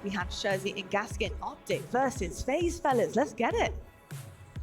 We had Jersey and Gasket Optic versus FaZe, fellas. Let's get it.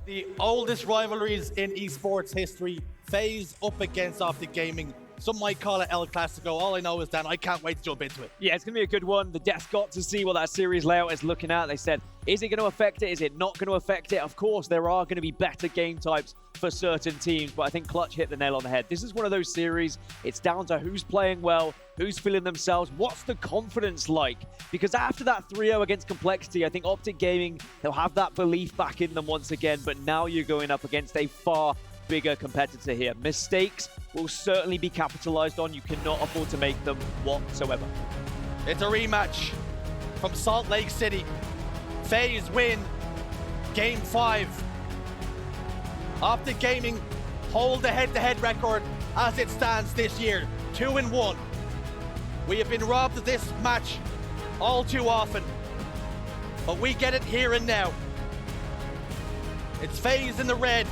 The oldest rivalries in esports history. FaZe up against Optic Gaming. Some might call it El Clasico. All I know is that I can't wait to jump into it. Yeah, it's going to be a good one. The devs got to see what that series layout is looking at. They said, is it going to affect it? Is it not going to affect it? Of course, there are going to be better game types for certain teams, but I think Clutch hit the nail on the head. This is one of those series, it's down to who's playing well, who's feeling themselves, what's the confidence like? Because after that 3-0 against Complexity, I think Optic Gaming, they'll have that belief back in them once again, but now you're going up against a far bigger competitor here. Mistakes will certainly be capitalized on. You cannot afford to make them whatsoever. It's a rematch from Salt Lake City. FaZe win Game 5. Optic Gaming hold the head-to-head record as it stands this year, 2-1. We have been robbed of this match all too often, but we get it here and now. It's FaZe in the red,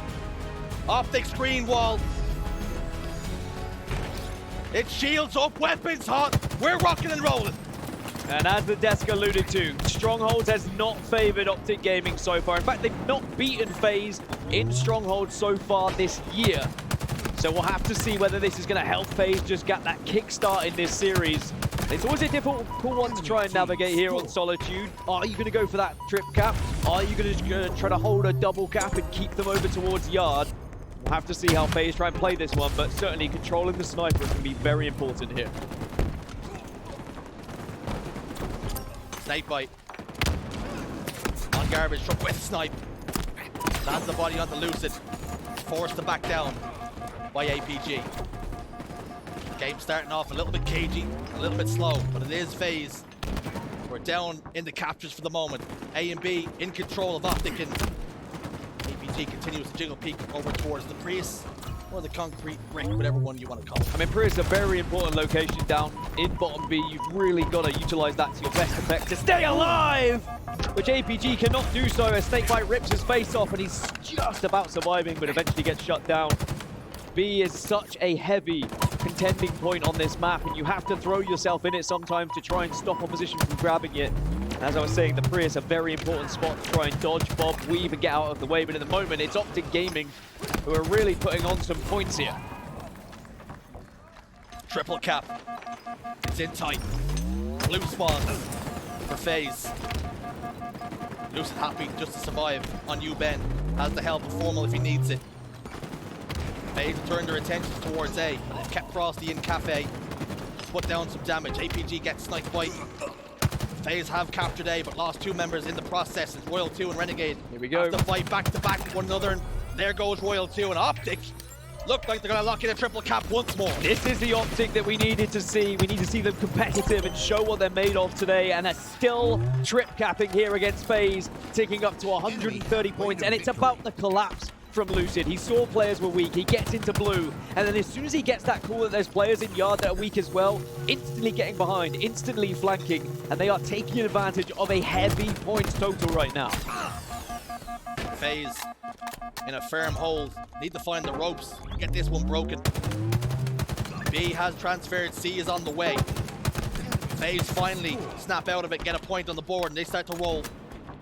Optic's green wall. It's shields up, weapons hot. We're rocking and rolling. And as the desk alluded to, Strongholds has not favored Optic Gaming so far. In fact, they've not beaten FaZe in Strongholds so far this year. So we'll have to see whether this is going to help FaZe just get that kickstart in this series. It's always a difficult one to try and navigate here on Solitude. Are you going to go for that trip cap? Are you going to try to hold a double cap and keep them over towards Yard? We'll have to see how FaZe try and play this one, but certainly controlling the sniper is going to be very important here. SnakeBite. On garbage from with snipe. Lands the body onto Lucid. Forced to back down by APG. Game starting off a little bit cagey, a little bit slow, but it is FaZe. We're down in the captures for the moment. A and B in control of Optic, and APG continues to jiggle peek over towards the Prius or the concrete brick, whatever one you want to call it. I mean, Prius is a very important location down in bottom B. You've really got to utilize that to your best effect to stay alive, which APG cannot do so as SnakeBite rips his face off and he's just about surviving, but eventually gets shut down. B is such a heavy contending point on this map, and you have to throw yourself in it sometimes to try and stop opposition from grabbing it. As I was saying, the Prius a very important spot to try and dodge, bob, weave, and get out of the way. But at the moment, it's Optic Gaming who are really putting on some points here. Triple cap. It's in tight. Blue spawn for FaZe. Lucid happy just to survive on U-Ben. Has the help of Formal if he needs it. FaZe turned their attention towards A, but they've kept Frosty in Cafe. Put down some damage. APG gets SnakeBite. FaZe have captured A, but lost 2 members in the process. It's Royal 2 and Renegade. Here we go. Have to fight back to back with one another, and there goes Royal 2 and Optic. Look like they're going to lock in a triple cap once more. This is the Optic that we needed to see. We need to see them competitive and show what they're made of today, and they're still trip capping here against FaZe, ticking up to 130 points, and it's about the collapse from Lucid. He saw players were weak, he gets into blue, and then as soon as he gets that call that there's players in Yard that are weak as well, instantly getting behind, instantly flanking, and they are taking advantage of a heavy points total right now. FaZe in a firm hold. Need to find the ropes, get this one broken. B has transferred, C is on the way. FaZe finally snap out of it, get a point on the board, and they start to roll.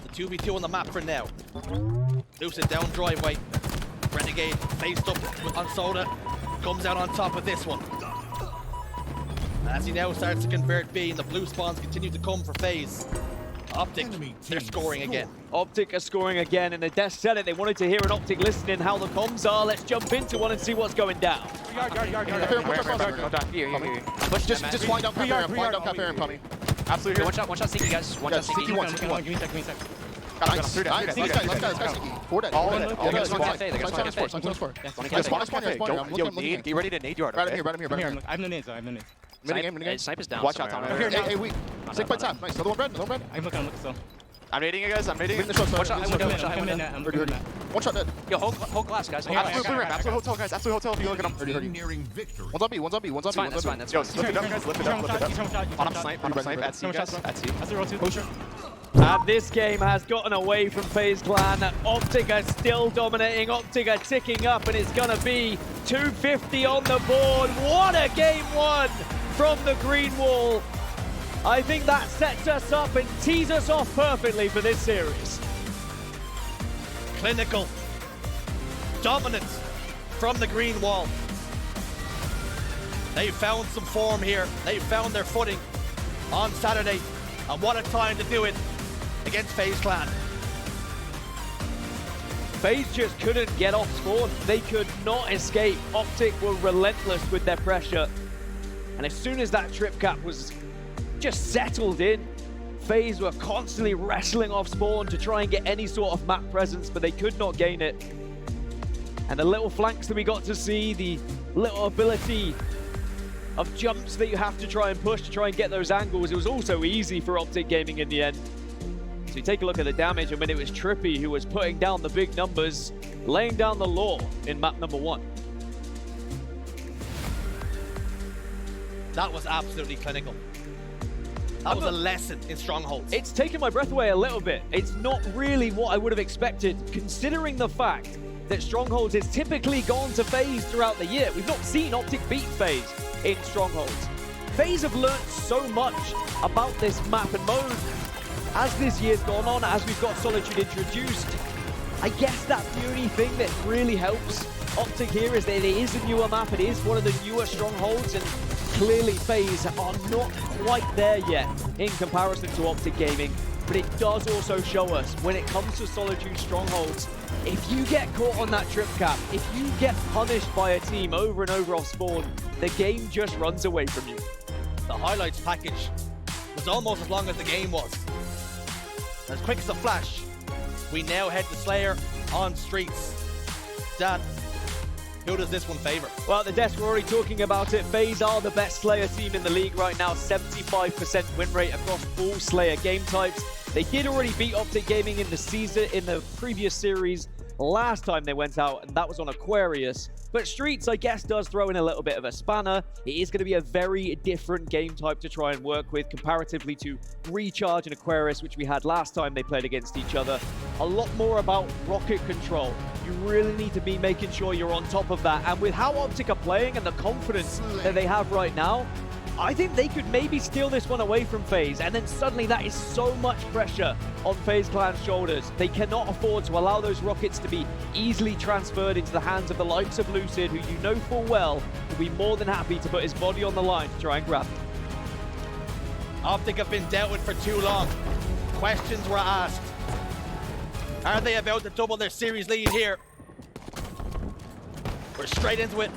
It's a 2v2 on the map for now. Lucid down driveway. Renegade faced up on Soda. Comes out on top of this one. As he now starts to convert B, and the blue spawns continue to come for FaZe. Optic, they're scoring again. Optic are scoring again, and the desk said it. They wanted to hear an Optic listening how the comms are. Let's jump into one and see what's going down. Just wind up Cafe and Tommy. Absolutely. One shot sneaky, guys. One shot sneaky. Give me a sec. Nice. Let's go. Forward it. All in. They're going to score. Get ready to nade yard. Right here. I have no nades. Minigame. Snipe is down. Watch out, Tommy. Hey, weak. SnakeBite tap. Nice. Another one red. I'm looking still. I'm nading it, guys. I'm nading it. One shot. One shot dead. Yo, whole glass, guys. Absolute hotel, guys. Absolute hotel. If you look at them. One's on B. That's fine. Yo, lift it up, guys. Lift it up. On snipe at C, guys. At C. That's a roll 2. And this game has gotten away from FaZe Clan. Optic are still dominating. Optic are ticking up, and it's going to be 250 on the board. What a game one from the green wall. I think that sets us up and tees us off perfectly for this series. Clinical. Dominant from the green wall. They found some form here. They found their footing on Saturday. And what a time to do it against FaZe Clan. FaZe just couldn't get off spawn. They could not escape. Optic were relentless with their pressure. And as soon as that trip cap was just settled in, FaZe were constantly wrestling off spawn to try and get any sort of map presence, but they could not gain it. And the little flanks that we got to see, the little ability of jumps that you have to try and push to try and get those angles, it was also easy for Optic Gaming in the end. So you take a look at the damage, I mean, it was TriPPPeY who was putting down the big numbers, laying down the law in map number 1. That was absolutely clinical. That was a lesson in strongholds. It's taken my breath away a little bit. It's not really what I would have expected, considering the fact that Strongholds is typically gone to FaZe throughout the year. We've not seen Optic beat FaZe in Strongholds. FaZe have learned so much about this map and mode as this year's gone on, as we've got Solitude introduced. I guess that's the only thing that really helps Optic here, is that it is a newer map, it is one of the newer Strongholds, and clearly FaZe are not quite there yet in comparison to Optic Gaming. But it does also show us, when it comes to Solitude Strongholds, if you get caught on that trip cap, if you get punished by a team over and over off spawn, the game just runs away from you. The highlights package was almost as long as the game was. As quick as a flash, we now head to Slayer on streets. Dan, who does this one favor? Well, the desk, we're already talking about it. FaZe are the best Slayer team in the league right now. 75% win rate across all Slayer game types. They did already beat Optic Gaming in the previous series last time they went out, and that was on Aquarius. But Streets, I guess, does throw in a little bit of a spanner. It is going to be a very different game type to try and work with comparatively to Recharge and Aquarius, which we had last time they played against each other. A lot more about rocket control. You really need to be making sure you're on top of that. And with how Optic are playing and the confidence that they have right now, I think they could maybe steal this one away from FaZe, and then suddenly that is so much pressure on FaZe Clan's shoulders. They cannot afford to allow those rockets to be easily transferred into the hands of the likes of Lucid, who you know full well will be more than happy to put his body on the line to try and grab them. Optic have been dealt with for too long. Questions were asked. Are they about to double their series lead here? We're straight into it.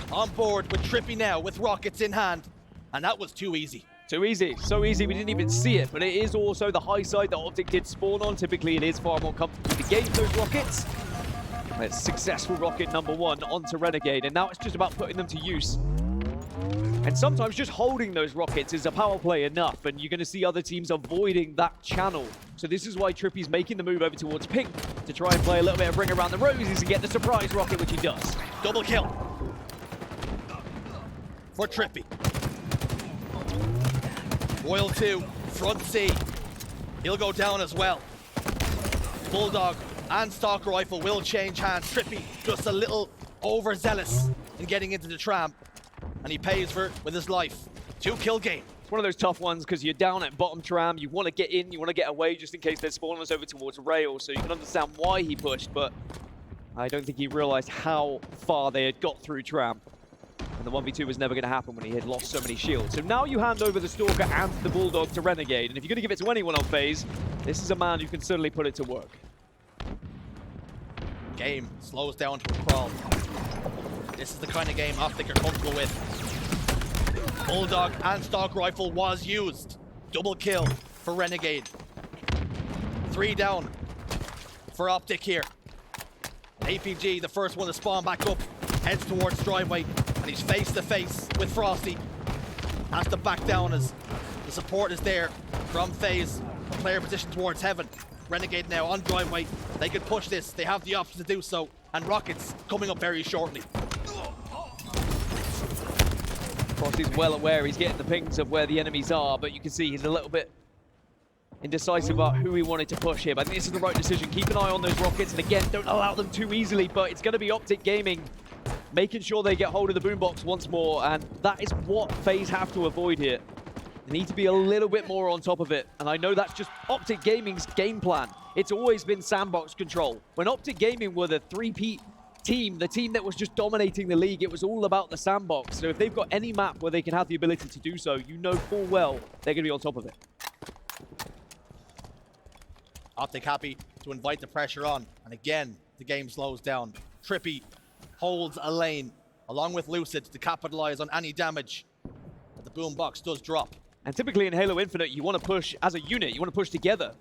On board with TriPPPeY now, with rockets in hand. And that was too easy. Too easy. So easy we didn't even see it, but it is also the high side that Optic did spawn on. Typically it is far more comfortable to game those rockets. It's successful rocket number 1 onto Renegade, and now it's just about putting them to use. And sometimes just holding those rockets is a power play enough, and you're going to see other teams avoiding that channel. So this is why TriPPPeY's making the move over towards Pink to try and play a little bit of Ring Around the Roses and get the surprise rocket, which he does. Double kill for TriPPPeY. Royal 2, front C. He'll go down as well. Bulldog and Stalker Rifle will change hands. TriPPPeY just a little overzealous in getting into the tram, and he pays for it with his life. 2-kill game. It's one of those tough ones because you're down at bottom tram, you want to get in, you want to get away just in case there's spawners over towards rail, so you can understand why he pushed, but I don't think he realized how far they had got through tram. And the 1v2 was never going to happen when he had lost so many shields. So now you hand over the Stalker and the Bulldog to Renegade. And if you're going to give it to anyone on FaZe, this is a man who can certainly put it to work. Game slows down to a crawl. This is the kind of game Optic are comfortable with. Bulldog and Stalker Rifle was used. Double kill for Renegade. 3 down for Optic here. APG, the first one to spawn back up, heads towards driveway. And he's face to face with Frosty. Has to back down as the support is there from FaZe. Player position towards heaven. Renegade now on driveway. They could push this. They have the option to do so. And rockets coming up very shortly. Frosty's well aware he's getting the pings of where the enemies are, but you can see he's a little bit indecisive about who he wanted to push here. But I think this is the right decision. Keep an eye on those rockets, and again, don't allow them too easily, but it's going to be Optic Gaming making sure they get hold of the boombox once more, and that is what FaZe have to avoid here. They need to be a little bit more on top of it. And I know that's just Optic Gaming's game plan. It's always been sandbox control. When Optic Gaming were the three-peat team, the team that was just dominating the league, it was all about the sandbox. So if they've got any map where they can have the ability to do so, you know full well they're going to be on top of it. Optic happy to invite the pressure on. And again, the game slows down. TriPPPeY holds a lane along with Lucid to capitalize on any damage. But the boombox does drop. And typically in Halo Infinite, you want to push as a unit. You want to push together.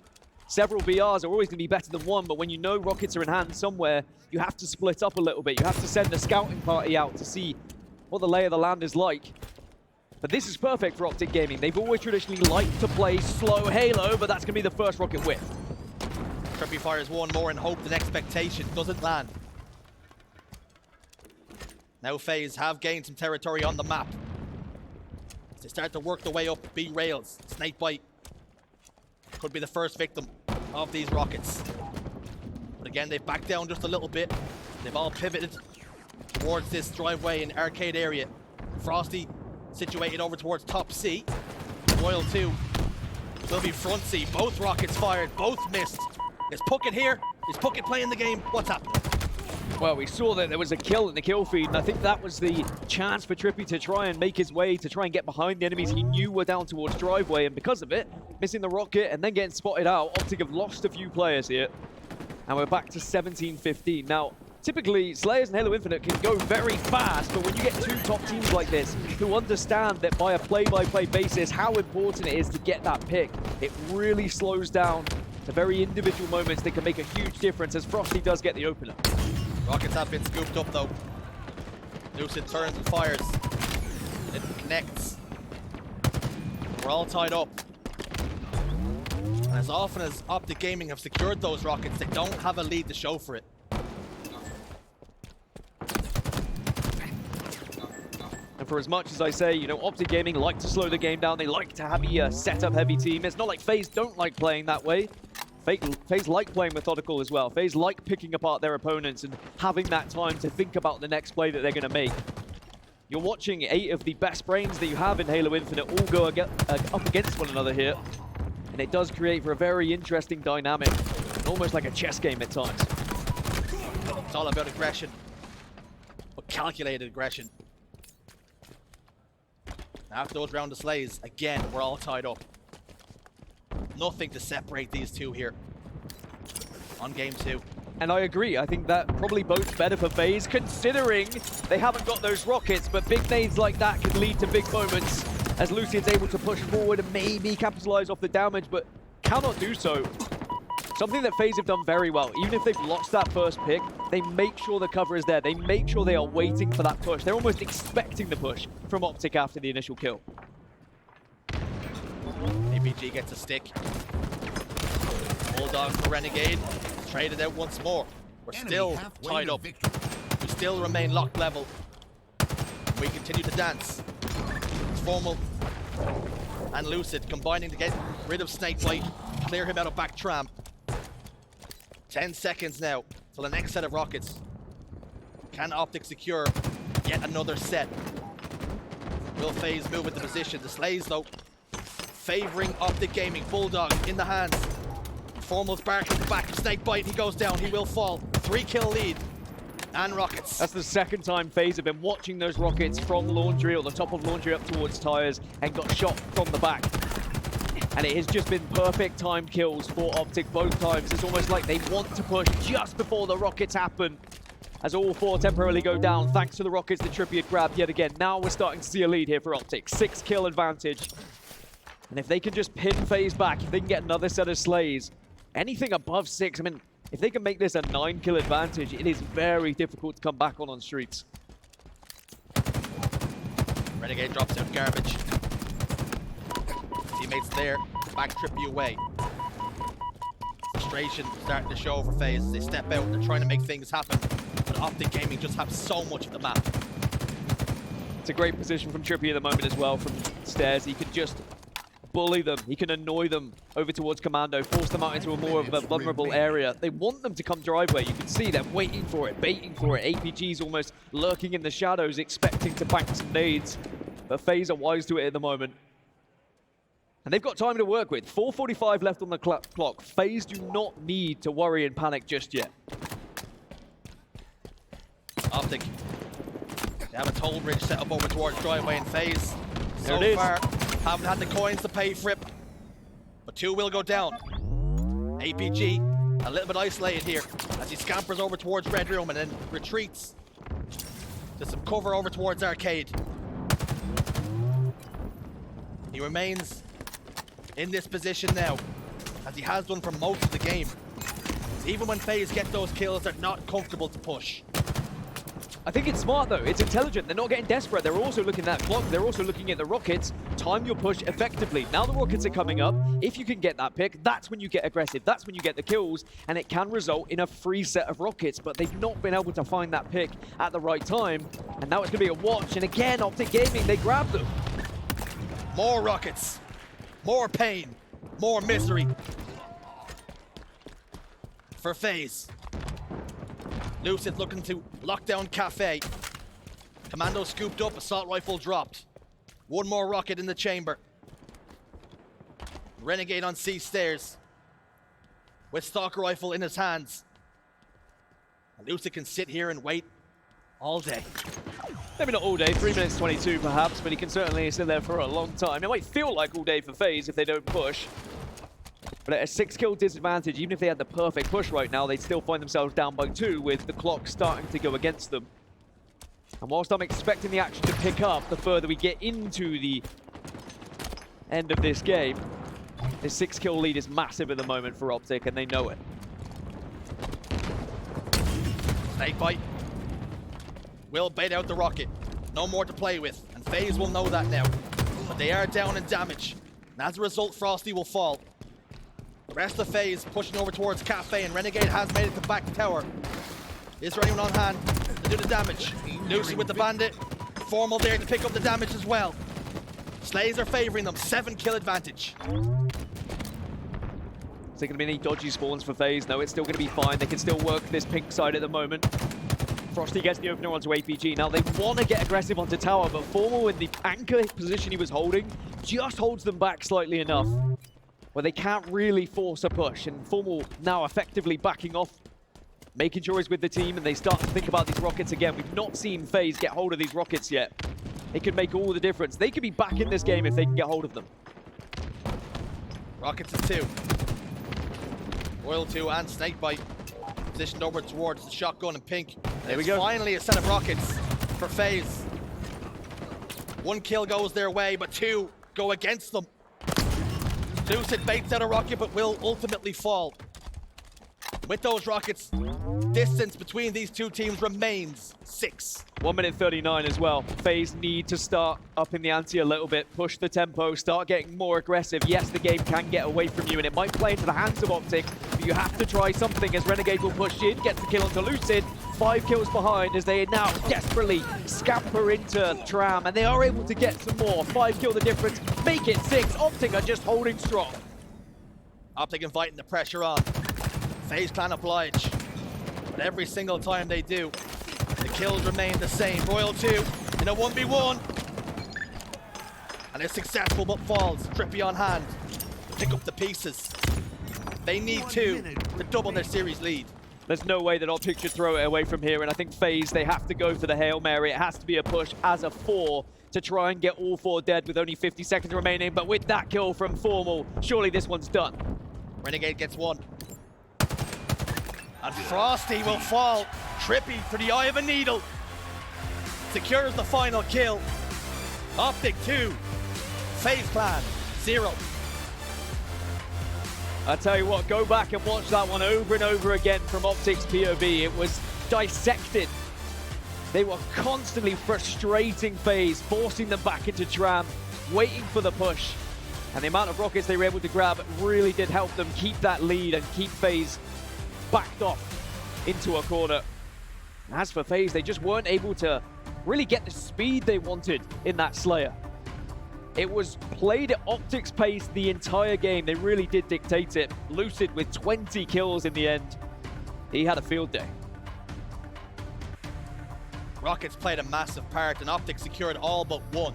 Several BRs are always going to be better than one, but when you know rockets are in hand somewhere, you have to split up a little bit. You have to send a scouting party out to see what the lay of the land is like. But this is perfect for Optic Gaming. They've always traditionally liked to play slow Halo, but that's going to be the first rocket whiff. TriPPPeY fires one more in hope and expectation. Doesn't land. Now FaZe have gained some territory on the map. As they start to work their way up B rails. SnakeBite could be the first victim of these rockets. But again, they've backed down just a little bit. They've all pivoted towards this driveway in arcade area. Frosty situated over towards top C. Royal 2 will be front C. Both rockets fired, both missed. Is Puckett here? Is Puckett playing the game? What's happening? Well, we saw that there was a kill in the kill feed, and I think that was the chance for TriPPPeY to try and make his way, to try and get behind the enemies he knew were down towards driveway, and because of it, missing the rocket and then getting spotted out, Optic have lost a few players here, and we're back to 17-15. Now, typically, Slayers and Halo Infinite can go very fast, but when you get two top teams like this who understand that by a play-by-play basis how important it is to get that pick, it really slows down the very individual moments that can make a huge difference as Frosty does get the opener. Rockets have been scooped up though. Lucid turns and fires. It connects. We're all tied up. And as often as Optic Gaming have secured those rockets, they don't have a lead to show for it. And for as much as I say, you know, Optic Gaming like to slow the game down, they like to have a setup-heavy team. It's not like FaZe don't like playing that way. FaZe like playing methodical as well. FaZe like picking apart their opponents and having that time to think about the next play that they're going to make. You're watching 8 of the best brains that you have in Halo Infinite all go up against one another here. And it does create for a very interesting dynamic, almost like a chess game at times. It's all about aggression, but calculated aggression. After those round of slays, again, we're all tied up. Nothing to separate these two here on game 2. And I agree. I think that probably bodes better for FaZe, considering they haven't got those rockets, but big nades like that can lead to big moments as Lucid's able to push forward and maybe capitalize off the damage, but cannot do so. Something that FaZe have done very well. Even if they've lost that first pick, they make sure the cover is there. They make sure they are waiting for that push. They're almost expecting the push from Optic after the initial kill. APG gets a stick. Bulldog for Renegade. Traded out once more. We're still tied up. We still remain locked level. We continue to dance. It's Formal and Lucid combining to get rid of SnakeBite. Clear him out of back tram. 10 seconds now till the next set of rockets. Can Optic secure yet another set? Will FaZe move into position? The slays though favoring Optic Gaming. Bulldog in the hands. Formal's barking the back of SnakeBite. He goes down. He will fall. 3-kill lead. And rockets. That's the second time FaZe have been watching those rockets from Laundry or the top of Laundry up towards tires and got shot from the back. And it has just been perfect time kills for Optic both times. It's almost like they want to push just before the rockets happen. As all 4 temporarily go down, thanks to the rockets that TriPPPeY had grabbed yet again. Now we're starting to see a lead here for Optic. 6-kill advantage. And if they can just pin FaZe back, if they can get another set of slays, anything above 6, I mean, if they can make this a 9-kill advantage, it is very difficult to come back on streets. Renegade drops out garbage. Teammates there, back TriPPPeY away. Frustration starting to show for FaZe as they step out. They're trying to make things happen, but Optic Gaming just have so much of the map. It's a great position from TriPPPeY at the moment as well, from stairs. He can just bully them. He can annoy them over towards Commando, force them out into a more of a vulnerable area. They want them to come driveway. You can see them waiting for it, baiting for it. APG's almost lurking in the shadows, expecting to bank some nades. But FaZe are wise to it at the moment. And they've got time to work with. 4:45 left on the clock. FaZe do not need to worry and panic just yet. Optic. They have a toll bridge set up over towards driveway and FaZe. So There it is. far, haven't had the coins to pay for it. But 2 will go down. APG, a little bit isolated here as he scampers over towards Red Room and then retreats to some cover over towards Arcade. He remains in this position now, as he has done for most of the game. Even when FaZe get those kills, they're not comfortable to push. I think it's smart though, it's intelligent. They're not getting desperate. They're also looking at that clock. They're also looking at the rockets. Time your push effectively. Now the rockets are coming up. If you can get that pick, that's when you get aggressive. That's when you get the kills, and it can result in a free set of rockets, but they've not been able to find that pick at the right time. And now it's gonna be a watch, and again, Optic Gaming, they grab them. More rockets, more pain, more misery for FaZe. Lucid looking to lock down Cafe. Commando scooped up, assault rifle dropped. One more rocket in the chamber. Renegade on C stairs with stalker rifle in his hands. Lucid can sit here and wait all day. Maybe not all day, 3 minutes 22 perhaps, but he can certainly sit there for a long time. It might feel like all day for FaZe if they don't push. But at a 6-kill disadvantage, even if they had the perfect push right now, they'd still find themselves down by 2 with the clock starting to go against them. And whilst I'm expecting the action to pick up the further we get into the end of this game, this 6-kill lead is massive at the moment for Optic, and they know it. SnakeBite will bait out the rocket. No more to play with, and FaZe will know that now. But they are down in damage, and as a result, Frosty will fall. The rest of FaZe pushing over towards Cafe, and Renegade has made it to back tower. Is there anyone on hand to do the damage? Lucid with the bandit. Formal there to pick up the damage as well. Slays are favoring them, 7-kill advantage. Is there going to be any dodgy spawns for FaZe? No, it's still going to be fine. They can still work this pink side at the moment. Frosty gets the opener onto APG. Now they want to get aggressive onto tower, but Formal in the anchor position he was holding just holds them back slightly enough where they can't really force a push. And Formal now effectively backing off, making sure he's with the team, and they start to think about these rockets again. We've not seen FaZe get hold of these rockets yet. It could make all the difference. They could be back in this game if they can get hold of them. Rockets at 2. Royal 2 and SnakeBite positioned over towards the shotgun and pink. There we go. Finally a set of rockets for FaZe. 1 kill goes their way, but 2 go against them. Lucid baits out a rocket, but will ultimately fall. With those rockets, distance between these two teams remains 6. 1 minute 39 as well. FaZe need to start up in the ante a little bit, push the tempo, start getting more aggressive. Yes, the game can get away from you, and it might play into the hands of Optic, but you have to try something as Renegade will push in, gets the kill onto Lucid. 5 kills behind as they now desperately scamper into Tram, and they are able to get some more. 5 kill the difference, make it 6. Optic are just holding strong. Optic inviting the pressure on. FaZe can't oblige, but every single time they do, the kills remain the same. Royal 2 in a 1v1, and it's successful but falls. TriPPPeY on hand to pick up the pieces. They need 2 to double their series lead. There's no way that Optic should throw it away from here, and I think FaZe, they have to go for the Hail Mary. It has to be a push as a 4 to try and get all 4 dead with only 50 seconds remaining, but with that kill from Formal, surely this one's done. Renegade gets 1. And Frosty will fall. TriPPPeY for the eye of a needle. Secures the final kill. Optic 2, FaZe Clan 0. I tell you what, go back and watch that one over and over again from Optic's POV. It was dissected. They were constantly frustrating FaZe, forcing them back into Tram, waiting for the push. And the amount of rockets they were able to grab really did help them keep that lead and keep FaZe backed off into a corner. And as for FaZe, they just weren't able to really get the speed they wanted in that Slayer. It was played at Optic's pace the entire game. They really did dictate it. Lucid with 20 kills in the end. He had a field day. Rockets played a massive part, and Optic secured all but 1.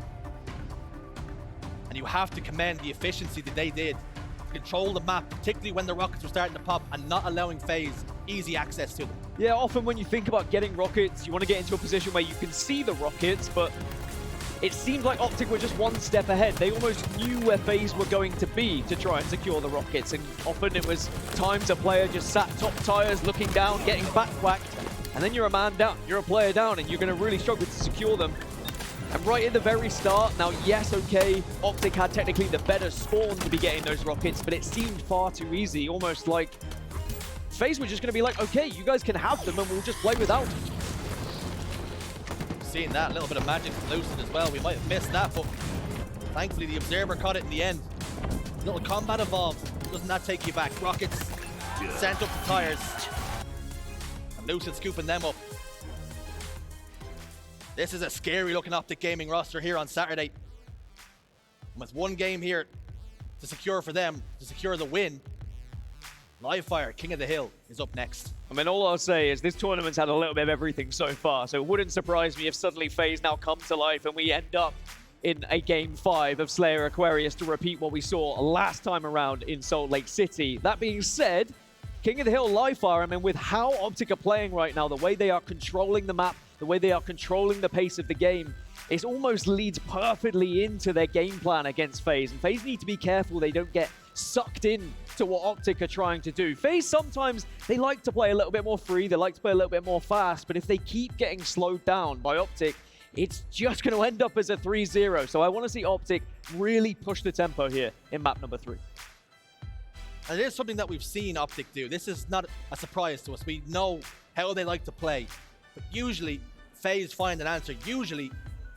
And you have to commend the efficiency that they did to control the map, particularly when the rockets were starting to pop and not allowing FaZe easy access to them. Yeah, often when you think about getting rockets, you want to get into a position where you can see the rockets, but it seemed like Optic were just one step ahead. They almost knew where FaZe were going to be to try and secure the rockets, and often it was times a player just sat top tires, looking down, getting back-whacked, and then you're a man down, you're a player down, and you're going to really struggle to secure them. And right at the very start, now yes, okay, Optic had technically the better spawn to be getting those rockets, but it seemed far too easy, almost like FaZe were just going to be like, okay, you guys can have them and we'll just play without them. Seeing that, a little bit of magic from Lucid as well. We might have missed that, but thankfully the Observer caught it in the end. A little combat evolved. Doesn't that take you back? Rockets sent up the tires. And Lucid scooping them up. This is a scary looking Optic Gaming roster here on Saturday. And with one game here to secure for them, to secure the win, Livefire, King of the Hill, is up next. I mean, all I'll say is this tournament's had a little bit of everything so far, so it wouldn't surprise me if suddenly FaZe now come to life and we end up in a Game 5 of Slayer Aquarius to repeat what we saw last time around in Salt Lake City. That being said, King of the Hill, Livefire, I mean, with how Optic are playing right now, the way they are controlling the map, the way they are controlling the pace of the game, it almost leads perfectly into their game plan against FaZe. And FaZe need to be careful they don't get sucked in to what Optic are trying to do. FaZe sometimes, they like to play a little bit more free, they like to play a little bit more fast, but if they keep getting slowed down by Optic, it's just going to end up as a 3-0. So I want to see Optic really push the tempo here in map number 3. And it is something that we've seen Optic do. This is not a surprise to us. We know how they like to play. But usually, FaZe find an answer. Usually,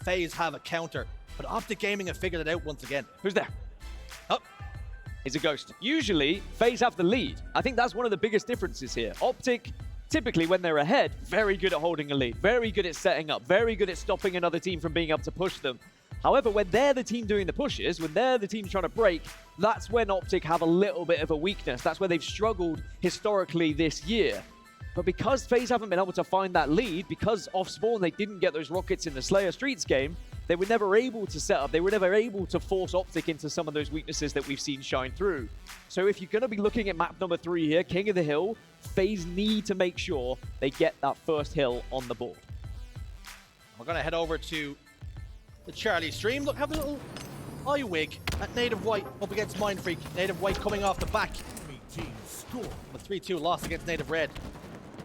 FaZe have a counter. But Optic Gaming have figured it out once again. Who's there? Oh. It's a ghost. Usually, FaZe have the lead. I think that's one of the biggest differences here. Optic, typically when they're ahead, very good at holding a lead, very good at setting up, very good at stopping another team from being able to push them. However, when they're the team doing the pushes, when they're the team trying to break, that's when Optic have a little bit of a weakness. That's where they've struggled historically this year. But because FaZe haven't been able to find that lead, because off spawn they didn't get those rockets in the Slayer Streets game, they were never able to set up, they were never able to force Optic into some of those weaknesses that we've seen shine through. So if you're going to be looking at map number 3 here, King of the Hill, FaZe need to make sure they get that first hill on the board. We're going to head over to the Charlie stream. Look, have a little eye wig at Native White up against Mindfreak. Native White coming off the back. With 3-2 loss against Native Red.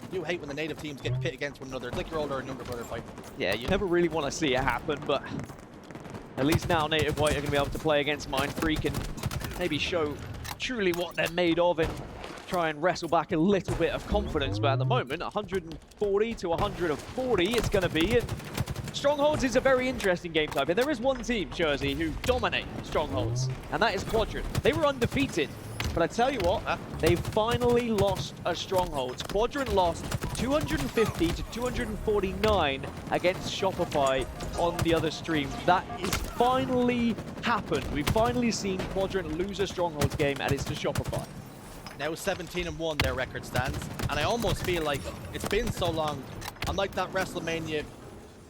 I do hate when the native teams get pit against one another. It's like your older and younger brother fight. Yeah, you never really want to see it happen, but at least now Native White are going to be able to play against Mindfreak and maybe show truly what they're made of and try and wrestle back a little bit of confidence. But at the moment, 140 to 140 it's going to be. And Strongholds is a very interesting game type, and there is one team, Jersey, who dominate Strongholds, and that is Quadrant. They were undefeated. But I tell you what, they finally lost a Strongholds. Quadrant lost 250 to 249 against Shopify on the other stream. That is finally happened. We've finally seen Quadrant lose a Strongholds game, and it's to Shopify. Now 17-1 their record stands, and I almost feel like it's been so long. Unlike that WrestleMania,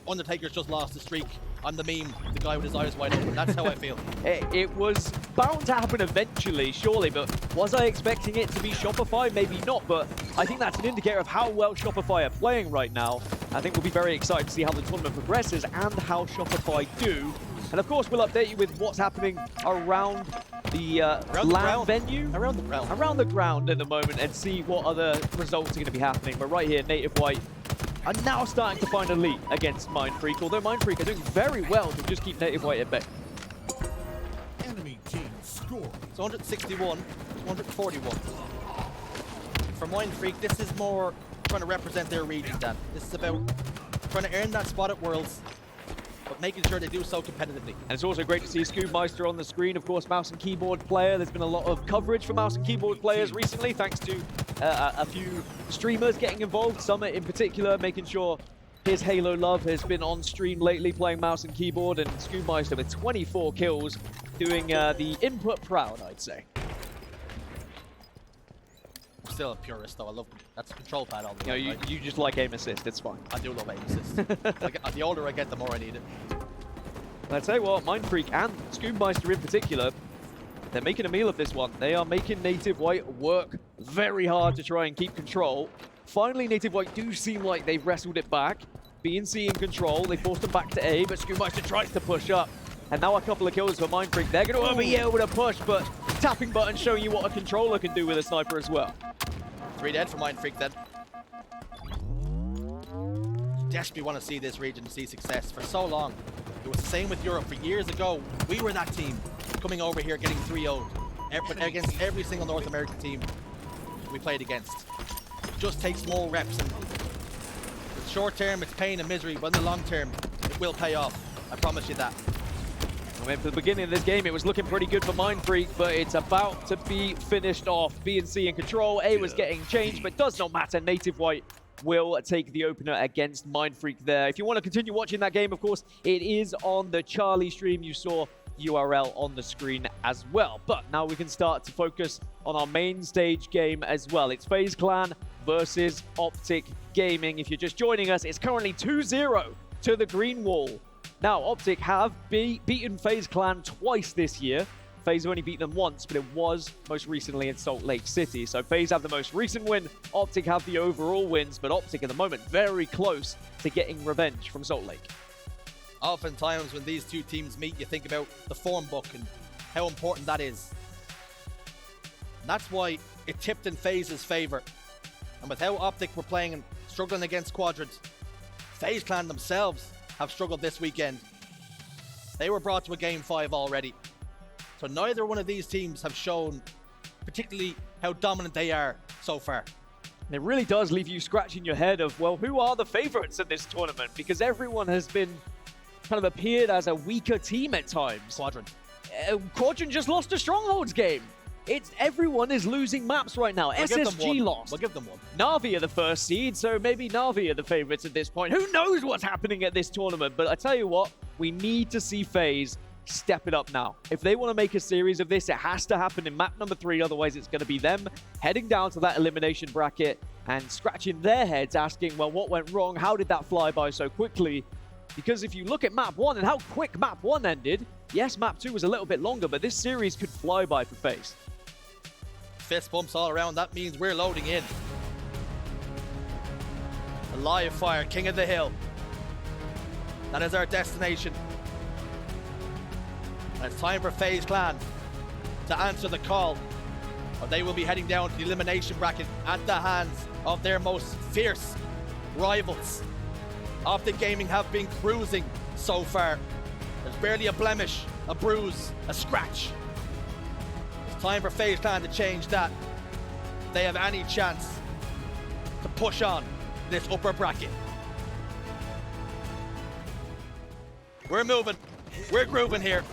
Undertaker's just lost the streak. I'm the meme, the guy with his eyes wide open. That's how I feel. It was bound to happen eventually, surely, but was I expecting it to be Shopify? Maybe not, but I think that's an indicator of how well Shopify are playing right now. I think we'll be very excited to see how the tournament progresses and how Shopify do. And of course, we'll update you with what's happening around the LAN venue. Around the ground. Around the ground at the moment, and see what other results are going to be happening. But right here, Native White are now starting to find a lead against Mindfreak, although Mindfreak are doing very well to just keep Native White at bay. Enemy team score. It's 161, 141. For Mindfreak, this is more trying to represent their region, Dan. This is about trying to earn that spot at Worlds, but making sure they do so competitively. And it's also great to see ScoobMeister on the screen, of course, mouse and keyboard player. There's been a lot of coverage for mouse and keyboard players recently, thanks to a few streamers getting involved, Summit in particular, making sure his Halo love has been on stream lately, playing mouse and keyboard, and ScoobMeister with 24 kills, doing the input proud, I'd say. I'm still a purist, though. I love that's control pad all the way. You just like aim assist, it's fine. I do love aim assist. The older I get, the more I need it. I'd say what, Mindfreak and SnakeBite in particular, they're making a meal of this one. They are making Native White work very hard to try and keep control. Finally, Native White do seem like they've wrestled it back. BNC in control, they forced them back to A, but SnakeBite tries to push up. And now a couple of kills for Mindfreak. They're going to be able to push, but tapping button showing you what a controller can do with a sniper as well. 3 dead for Mindfreak then. Desperately want to see this region see success for so long. It was the same with Europe. For years ago, we were that team coming over here getting 3-0'd against every single North American team we played against. It just takes more reps, and the short term it's pain and misery, but in the long term it will pay off. I promise you that. I mean, for the beginning of this game, it was looking pretty good for Mindfreak, but it's about to be finished off. BNC in control. A was getting changed, but it does not matter. Native White will take the opener against Mindfreak there. If you want to continue watching that game, of course, it is on the Charlie stream. You saw URL on the screen as well. But now we can start to focus on our main stage game as well. It's FaZe Clan versus Optic Gaming. If you're just joining us, it's currently 2-0 to the green wall. Now, Optic have beaten FaZe Clan twice this year. FaZe have only beat them once, but it was most recently in Salt Lake City. So FaZe have the most recent win, Optic have the overall wins, but Optic at the moment very close to getting revenge from Salt Lake. Oftentimes when these two teams meet, you think about the form book and how important that is. And that's why it tipped in FaZe's favor. And with how Optic were playing and struggling against Quadrant, FaZe Clan themselves have struggled this weekend. They were brought to a game 5 already. So neither one of these teams have shown particularly how dominant they are so far. And it really does leave you scratching your head of, well, who are the favorites in this tournament? Because everyone has been kind of appeared as a weaker team at times. Quadrant. Quadrant just lost a Strongholds game. Everyone is losing maps right now. SSG lost. We'll give them one. Na'Vi are the first seed, so maybe Na'Vi are the favorites at this point. Who knows what's happening at this tournament? But I tell you what, we need to see FaZe step it up now. If they want to make a series of this, it has to happen in map number 3. Otherwise, it's going to be them heading down to that elimination bracket and scratching their heads, asking, well, what went wrong? How did that fly by so quickly? Because if you look at map 1 and how quick map 1 ended, yes, map 2 was a little bit longer, but this series could fly by for FaZe. Fist bumps all around. That means we're loading in. A live fire, King of the Hill. That is our destination. And it's time for FaZe Clan to answer the call. Or they will be heading down to the elimination bracket at the hands of their most fierce rivals. Optic Gaming have been cruising so far. There's barely a blemish, a bruise, a scratch. It's time for FaZe Clan to change that. They have any chance to push on this upper bracket. We're moving. We're grooving here.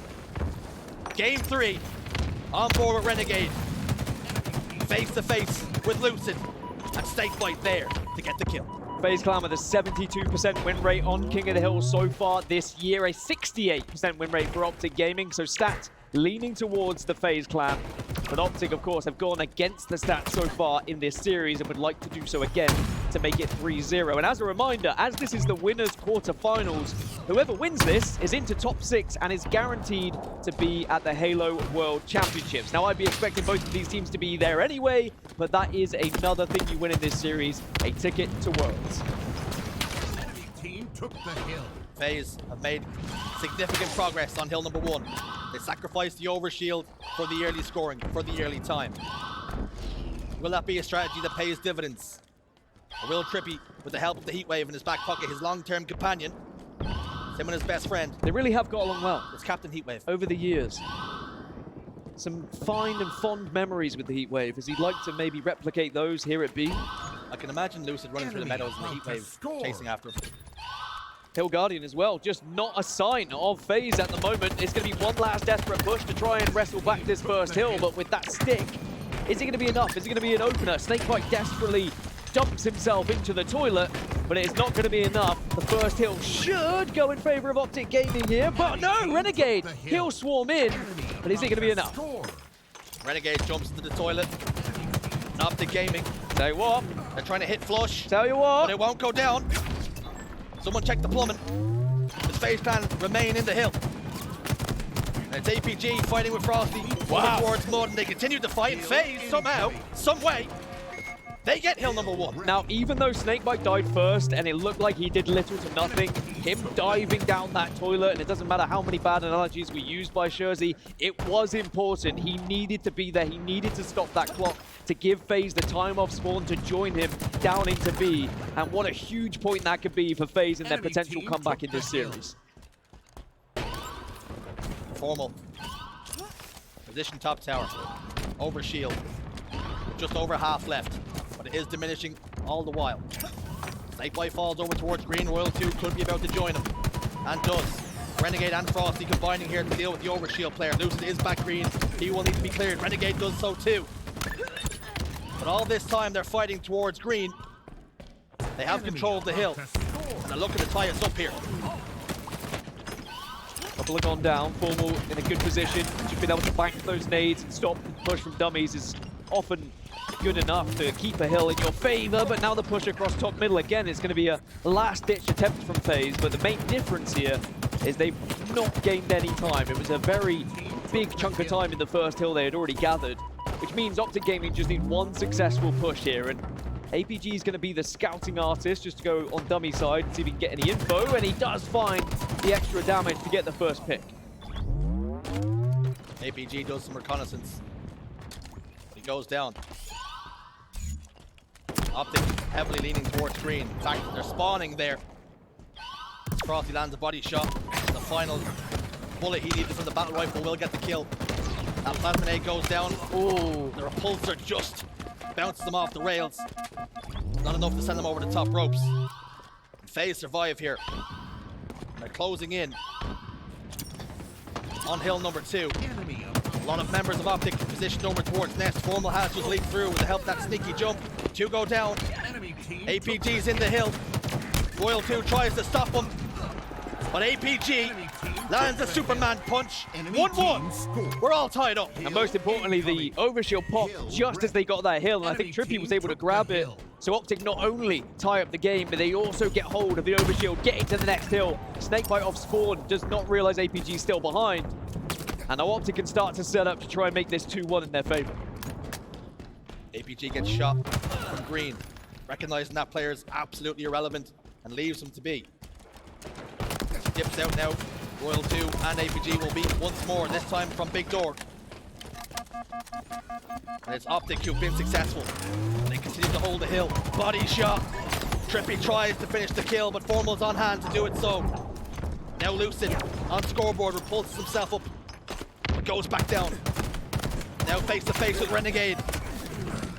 Game 3. On board with Renegade. Face to face with Lucid. And SnakeBite there to get the kill. FaZe Clan with a 72% win rate on King of the Hill so far this year. A 68% win rate for Optic Gaming. So stats leaning towards the FaZe Clan. But Optic, of course, have gone against the stats so far in this series and would like to do so again to make it 3-0. And as a reminder, as this is the winners' quarterfinals, whoever wins this is into top 6 and is guaranteed to be at the Halo World Championships. Now, I'd be expecting both of these teams to be there anyway, but that is another thing you win in this series, a ticket to Worlds. Enemy team took the hill. FaZe have made significant progress on hill number 1. They sacrificed the overshield for the early scoring, for the early time. Will that be a strategy that pays dividends? Or will TriPPPeY, with the help of the Heatwave in his back pocket, his long-term companion, him and his best friend, They really have got along well it's Captain Heatwave. over the years. Some fine and fond memories with the Heatwave. As he'd like to maybe replicate those here at B. I can imagine Lucid running through the meadows and the Heatwave chasing after him. Hill Guardian as well, just not a sign of FaZe at the moment. It's going to be one last desperate push to try and wrestle back this first hill, but with that stick, is it going to be enough? Is it going to be an opener? SnakeBite desperately dumps himself into the toilet, but it's not going to be enough. The first hill should go in favor of Optic Gaming here, but no, Renegade, he'll swarm in, but is it going to be enough? Renegade jumps into the toilet. And Optic Gaming, Tell you what, they're trying to hit flush, tell you but what. it won't go down. Someone check the plumbing. The FaZe Clan remain in the hill. It's APG fighting with Frosty. Wow. Towards Mud, and they continue to fight. FaZe, somehow, some way, they get hill number 1. Now, even though SnakeBite died first, and it looked like he did little to nothing, him diving down that toilet, and it doesn't matter how many bad analogies we used by Jersey, it was important. He needed to be there. He needed to stop that clock to give FaZe the time off spawn to join him down into B. And what a huge point that could be for FaZe and their potential comeback in this series. Formal. Position top tower. Over shield. Just over half left. But it is diminishing all the while. SnakeBite falls over towards green. Royal 2 could be about to join him. And does. Renegade and Frosty combining here to deal with the overshield player. Lucid is back green. He will need to be cleared. Renegade does so too. But all this time they're fighting towards green. They have control of the hill. And they're looking to tie us up here. Couple have gone down. Formal in a good position. Just being able to bank those nades and stop the push from dummies is often good enough to keep a hill in your favor, but now the push across top middle again is going to be a last-ditch attempt from FaZe, but the main difference here is they've not gained any time. It was a very big chunk of time in the first hill they had already gathered, which means Optic Gaming just need one successful push here, and APG is going to be the scouting artist just to go on dummy side and see if he can get any info, and he does find the extra damage to get the first pick. APG does some reconnaissance. He goes down. Optic heavily leaning towards green. In fact, they're spawning there. Frosty lands a body shot. The final bullet he needed from the battle rifle will get the kill. That plasma grenade goes down. Oh, the repulsor just bounces them off the rails. Not enough to send them over the top ropes. FaZe survive here. They're closing in on hill number 2. A lot of members of Optic positioned over towards Nest. Formal has just leaked through with the help of that sneaky jump. 2 go down. APG's in the hill. Royal 2 tries to stop him. But APG lands a Superman punch. 1-1. We're all tied up. And most importantly, the overshield popped just as they got that hill, and I think TriPPPeY was able to grab it. So Optic not only tie up the game, but they also get hold of the overshield, getting to the next hill. SnakeBite off spawn, does not realize APG's still behind. And now Optic can start to set up to try and make this 2-1 in their favor. APG gets shot from green, recognizing that player is absolutely irrelevant and leaves him to be. Dips out now. Royal 2 and APG will beat once more, this time from big door. And it's Optic who've been successful. They continue to hold the hill. Body shot. TriPPPeY tries to finish the kill, but Formal's on hand to do it so. Now Lucid on scoreboard repulses himself up. Goes back down. Now face to face with Renegade.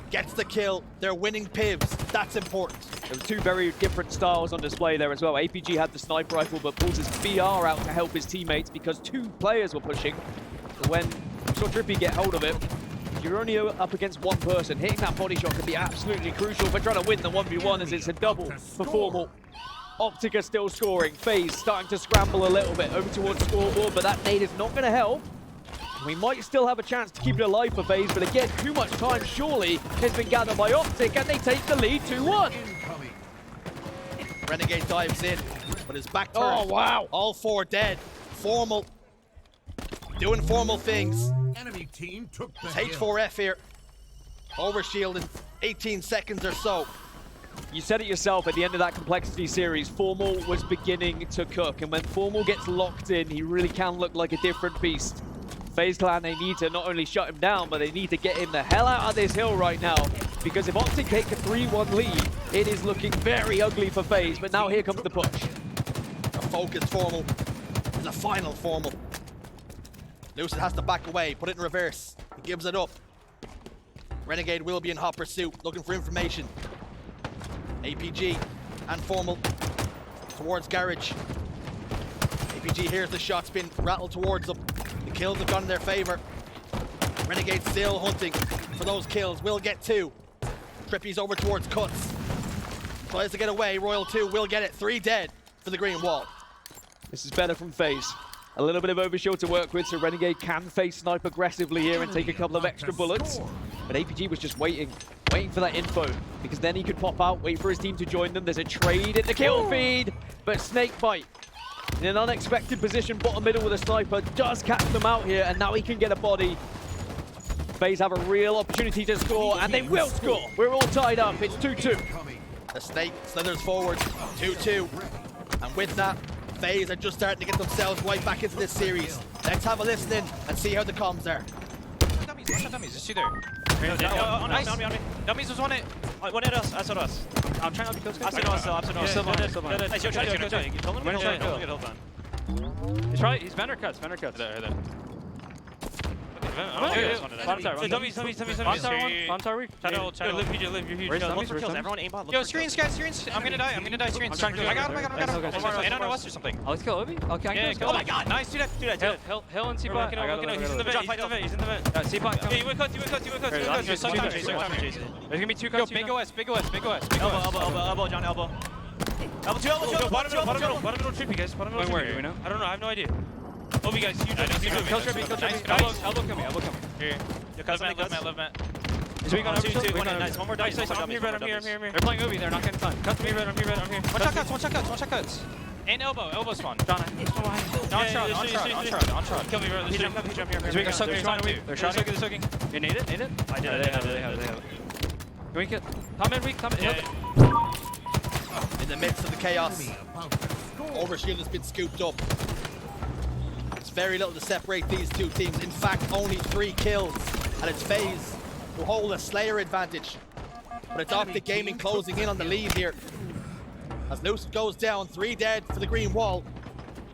Gets the kill. They're winning pivs. That's important. There were 2 very different styles on display there as well. APG had the sniper rifle, but pulls his VR out to help his teammates because 2 players were pushing. So when we saw TriPPPeY get hold of it, you're only up against 1 person. Hitting that body shot can be absolutely crucial for trying to win the 1v1, as it's a double for Formal. Optic are still scoring. FaZe starting to scramble a little bit over towards scoreboard, but that nade is not going to help. We might still have a chance to keep it alive for FaZe, but again, too much time surely has been gathered by Optic, and they take the lead 2-1. Renegade dives in, but his back turned. Oh, wow. All 4 dead. Formal. Doing formal things. Enemy team took the It's H4F here. Overshielded 18 seconds or so. You said it yourself, at the end of that complexity series, Formal was beginning to cook, and when Formal gets locked in, he really can look like a different beast. FaZe Clan, they need to not only shut him down, but they need to get him the hell out of this hill right now. Because if Optic take a 3-1 lead, it is looking very ugly for FaZe, but now here comes the push. A focused Formal. It's a final Formal. Lucid has to back away, put it in reverse. He gives it up. Renegade will be in hot pursuit, looking for information. APG and Formal towards garage. APG hears the shots being rattled towards them. The kills have gone in their favor. Renegade still hunting for those kills. Will get 2. TriPPPeY's over towards cuts. Tries to get away. Royal 2 will get it. 3 dead for the green wall. This is better from FaZe. A little bit of overshield to work with, so Renegade can face snipe aggressively here and take a couple of extra bullets. But APG was just waiting for that info, because then he could pop out, wait for his team to join them. There's a trade in the kill feed, but SnakeBite in an unexpected position, bottom middle with a sniper, does catch them out here, and now he can get a body. FaZe have a real opportunity to score, and they will score. We're all tied up. It's 2-2. The Snake slithers forward, 2-2. And with that, FaZe are just starting to get themselves right back into this series. Let's have a listen in and see how the comms are. Dummies, watch out dummies, just two there. Nice. On me. Dummies was on it. One hit us, outside us. I'm trying not to be close. Outside us, outside us. Nice, yo, try to He's right, he's banner cuts. There. Dummies. Live, you're huge. Look for kills, everyone aim bot. Yo, screens. I'm gonna die, screens. I got him. And under us or something. Let's kill Obi. Okay, Yeah, oh my god, nice, do that. Hill and C-Pot. He's in the vent. He's in the vent. C-Pot. Yeah, you would cut. There's gonna be two cuts. Big OS. Elbow, John, elbow. Elbow two. Bottom middle trippy, guys. Bottom middle Where, trippy. do we know? I don't know, I have no idea. Obi, guys, huge. Kill trippy. Elbow kill me. Here. Left man. Is we going two, nice. One more dice. I'm here. They're playing Obi. They're not getting time. Cut me, I'm here. One shot cuts. And elbow spawn. John, on shot. Kill me, bro. He jump here. They're soaking. They're soaking. You need it? I did. They have it. Can we get... Come in. In the midst of the chaos, Overshield has been scooped up. There's very little to separate these two teams. In fact, only 3 kills, and it's FaZe who hold a Slayer advantage. But it's Optic Gaming closing in on the lead here. As Lucid goes down, 3 dead for the green wall.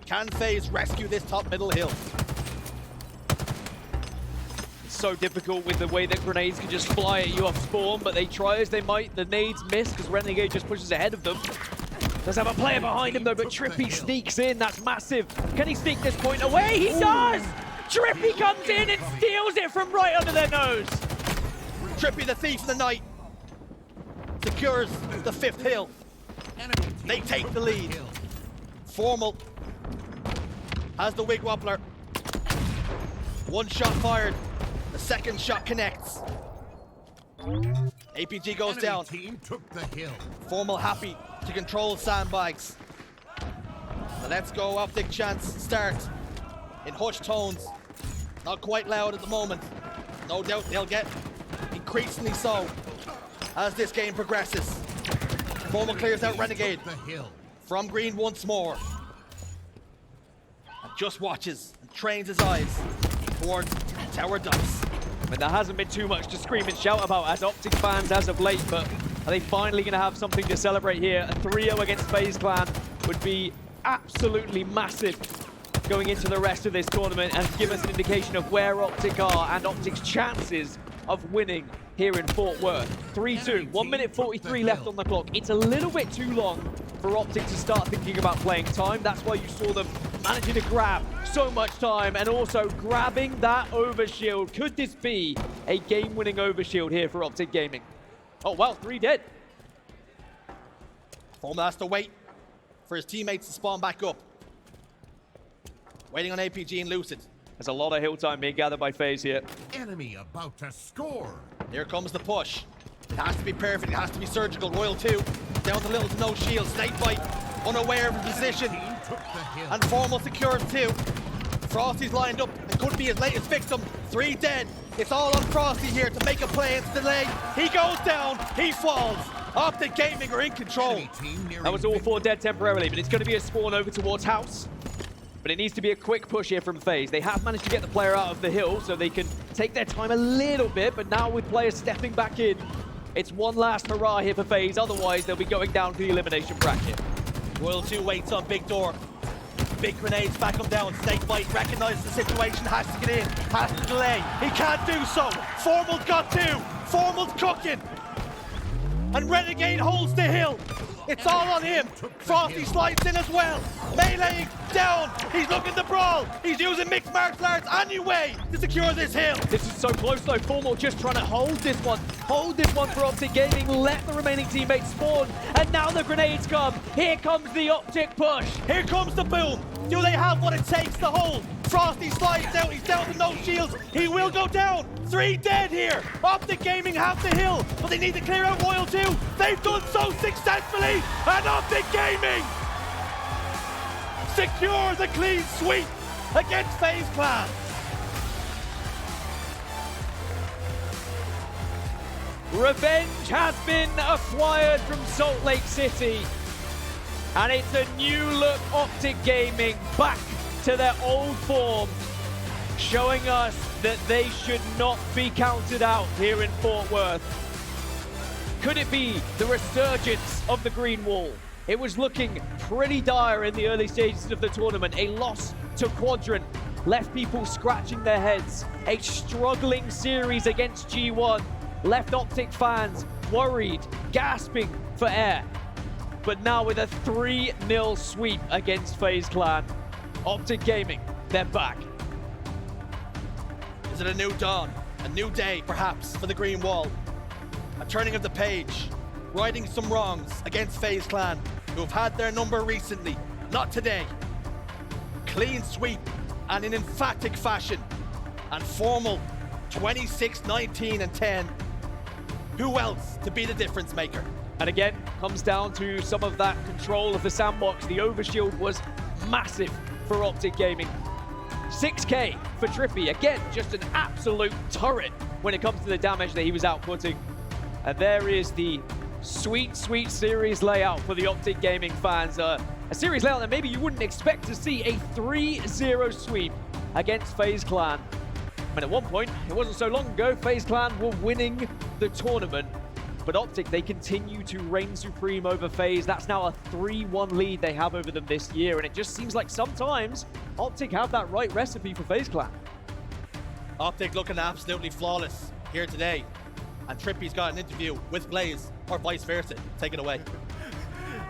Can FaZe rescue this top middle hill? It's so difficult with the way that grenades can just fly at you off spawn, but they try as they might. The nades miss because Renegade just pushes ahead of them. Does have a player behind him though, but TriPPPeY sneaks in. That's massive. Can he sneak this point away? He does! TriPPPeY comes in and steals it from right under their nose. TriPPPeY, the thief of the night, secures the 5th hill. They take the lead. Formal has the wig wobbler. 1 shot fired. The 2nd shot connects. APG goes down. Team took the hill. Formal happy to control sandbags. The Let's Go Optic chants start in hushed tones. Not quite loud at the moment. No doubt they'll get increasingly so as this game progresses. Formal clears out Renegade from green once more. And just watches and trains his eyes towards Tower Dice. But there hasn't been too much to scream and shout about as Optic fans as of late, but are they finally going to have something to celebrate here? A 3-0 against FaZe Clan would be absolutely massive going into the rest of this tournament and give us an indication of where Optic are and Optic's chances of winning here in Fort Worth. 3-2, 1 minute 43 left on the clock. It's a little bit too long for Optic to start thinking about playing time. That's why you saw them managing to grab so much time and also grabbing that overshield. Could this be a game-winning overshield here for Optic Gaming? Oh, wow, 3 dead. Formal has to wait for his teammates to spawn back up. Waiting on APG and Lucid. There's a lot of hill time being gathered by FaZe here. Enemy about to score. Here comes the push. It has to be perfect, it has to be surgical. Royal 2, down to little to no shield. SnakeBite, unaware of his position. And Formal secured 2. Frosty's lined up and could be his latest victim. 3 dead. It's all on Frosty here to make a play. It's delayed. He goes down, he falls. Optic Gaming are in control. That was all 4 dead temporarily, but it's going to be a spawn over towards House. But it needs to be a quick push here from FaZe. They have managed to get the player out of the hill, so they can take their time a little bit, but now with players stepping back in, it's one last hurrah here for FaZe. Otherwise, they'll be going down to the elimination bracket. Royal 2 waits on big door. Big grenades back him down. SnakeBite recognizes the situation, has to get in, has to delay. He can't do so. Formal's got 2. Formal's cooking. And Renegade holds the hill. It's all on him. Frosty slides in as well. Meleeing down. He's looking to brawl. He's using mixed martial arts anyway to secure this hill. This is so close though. Formal just trying to hold this one. Hold this one for Optic Gaming. Let the remaining teammates spawn. And now the grenades come. Here comes the Optic push. Here comes the boom. Do they have what it takes to hold? Frosty slides out. He's down to no shields. He will go down. 3 dead here. Optic Gaming have the hill, but they need to clear out Royal 2. They've done so successfully. And Optic Gaming secures a clean sweep against FaZe Clan. Revenge has been acquired from Salt Lake City. And it's a new look Optic Gaming back to their old form, showing us that they should not be counted out here in Fort Worth. Could it be the resurgence of the Green Wall? It was looking pretty dire in the early stages of the tournament. A loss to Quadrant left people scratching their heads. A struggling series against G1 left Optic fans worried, gasping for air. But now with a 3-0 sweep against FaZe Clan, Optic Gaming, they're back. Is it a new dawn? A new day, perhaps, for the Green Wall? A turning of the page, righting some wrongs against FaZe Clan, who have had their number recently, not today. Clean sweep, and in emphatic fashion, and formal 26, 19, and 10. Who else to be the difference maker? And again, comes down to some of that control of the sandbox. The overshield was massive for Optic Gaming. 6K for TriPPPeY. Again, just an absolute turret when it comes to the damage that he was outputting. And there is the sweet, sweet series layout for the Optic Gaming fans. A series layout that maybe you wouldn't expect to see, a 3-0 sweep against FaZe Clan. And at one point, it wasn't so long ago, FaZe Clan were winning the tournament. But Optic, they continue to reign supreme over FaZe. That's now a 3-1 lead they have over them this year. And it just seems like sometimes Optic have that right recipe for FaZe Clan. Optic looking absolutely flawless here today. And TriPPPeY's got an interview with Blaze, or vice versa. Take it away.